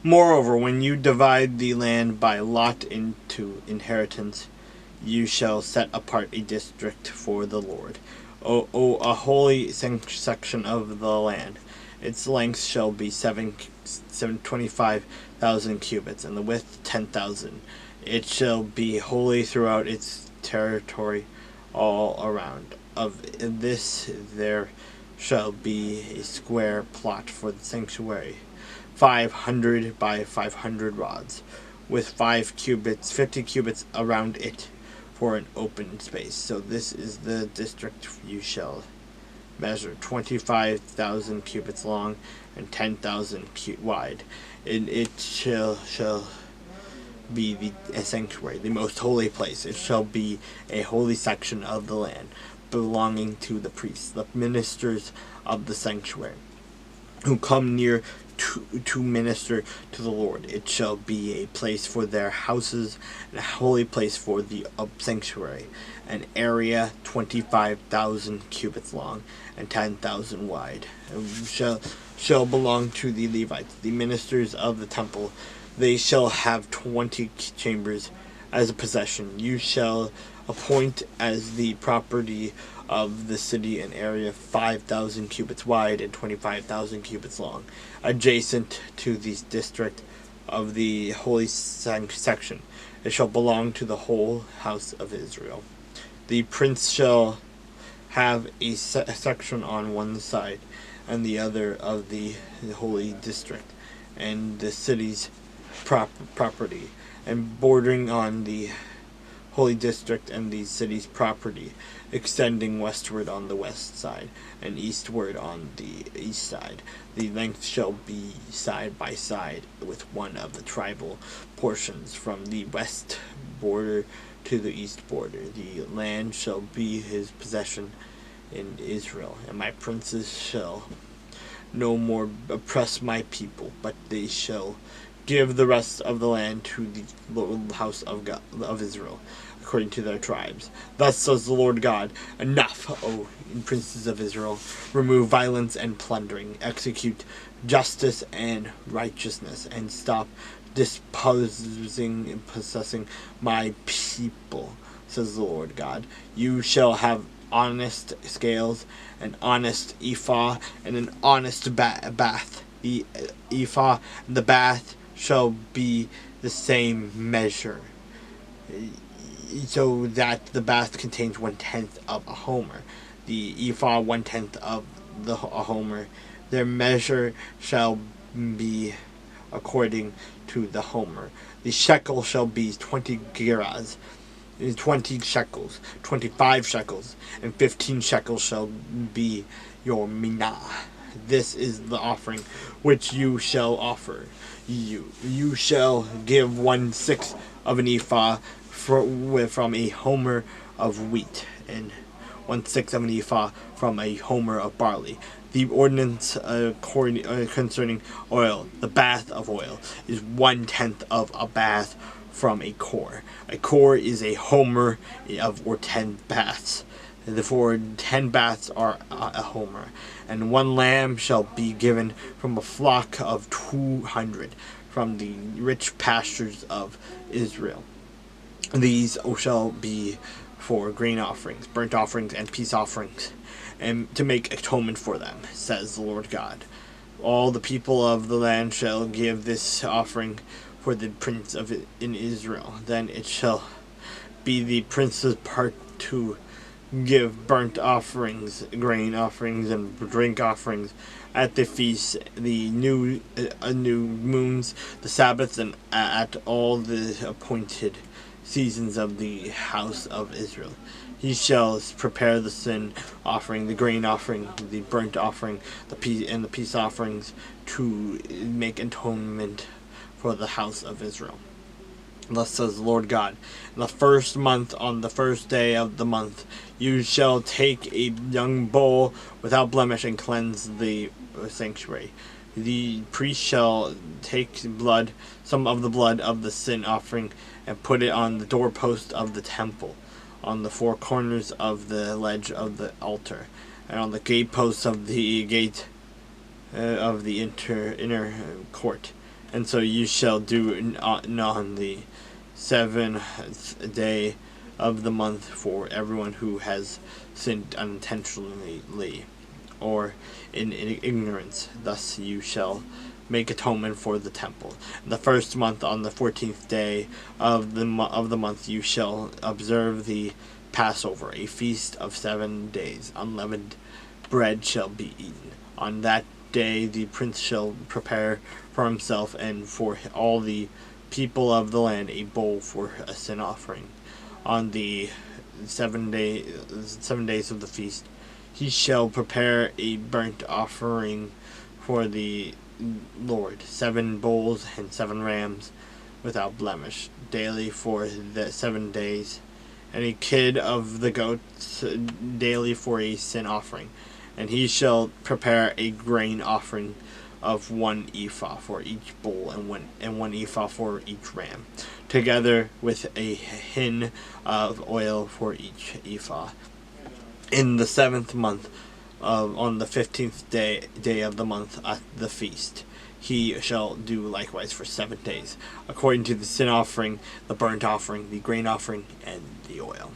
Moreover, when you divide the land by lot into inheritance, you shall set apart a district for the Lord, a holy section of the land. Its length shall be 25,000 cubits, and the width 10,000. It shall be holy throughout its territory all around. Of this there shall be a square plot for the sanctuary, 500 by 500 rods, with 50 cubits around it for an open space. So this is the district you shall measure: 25,000 cubits long and 10,000 wide. And it shall be the sanctuary, the most holy place. It shall be a holy section of the land, belonging to the priests, the ministers of the sanctuary, who come near to minister to the Lord. It shall be a place for their houses, and a holy place for the sanctuary, an area 25,000 cubits long and 10,000 wide. It shall belong to the Levites, the ministers of the temple. They shall have 20 chambers as a possession. You shall appoint as the property of the city an area 5,000 cubits wide and 25,000 cubits long, adjacent to the district of the holy section. It shall belong to the whole house of Israel. The prince shall have a section on one side and the other of the holy district, and the city's property, and bordering on the holy district and the city's property, extending westward on the west side and eastward on the east side. The length shall be side by side with one of the tribal portions, from the west border to the east border. The land shall be his possession in Israel, and my princes shall no more oppress my people, but they shall give the rest of the land to the house of God, of Israel, according to their tribes. Thus says the Lord God: Enough, O princes of Israel! Remove violence and plundering, execute justice and righteousness, and stop disposing and possessing my people, says the Lord God. You shall have honest scales, an honest ephah, and an honest bath. The ephah and the bath shall be the same measure, so that the bath contains 1/10 of a homer, the ephah 1/10 of a homer. Their measure shall be according to the homer. The shekel shall be 20 gerahs, 20 shekels, 25 shekels, and 15 shekels shall be your minah. This is the offering which you shall offer. You shall give 1/6 of an ephah from a homer of wheat, and 1/6 of an ephah from a homer of barley. The ordinance concerning oil, the bath of oil, is 1/10 of a bath from a core. A core is a homer or 10 baths. Therefore 10 baths are a homer. And 1 lamb shall be given from a flock of 200 from the rich pastures of Israel. These shall be for grain offerings, burnt offerings, and peace offerings, and to make atonement for them, says the Lord God. All the people of the land shall give this offering for the prince in Israel. Then it shall be the prince's part to give burnt offerings, grain offerings, and drink offerings at the feasts, the new moons, the Sabbaths, and at all the appointed seasons of the house of Israel. He shall prepare the sin offering, the grain offering, the burnt offering, the peace offerings, to make atonement for the house of Israel. Thus says the Lord God: in the first month, on the first day of the month, you shall take a young bull without blemish and cleanse the sanctuary. The priest shall take some of the blood of the sin offering, and put it on the doorpost of the temple, on the 4 corners of the ledge of the altar, and on the gateposts of the gate of the inner court. And so you shall do on the 7th day of the month for everyone who has sinned unintentionally or in ignorance. Thus you shall make atonement for the temple. The first month, on the 14th day of the month, you shall observe the Passover, a feast of 7 days. Unleavened bread shall be eaten. On that day the prince shall prepare for himself and for all the people of the land a bowl for a sin offering. On the 7 days of the feast, he shall prepare a burnt offering for the Lord, 7 bulls and 7 rams without blemish, daily for the 7 days, and a kid of the goats daily for a sin offering. And he shall prepare a grain offering of 1 ephah for each bull, and 1 ephah for each ram, together with a hin of oil for each ephah. In the 7th month, on the 15th day of the month at the feast, he shall do likewise for 7 days, according to the sin offering, the burnt offering, the grain offering, and the oil.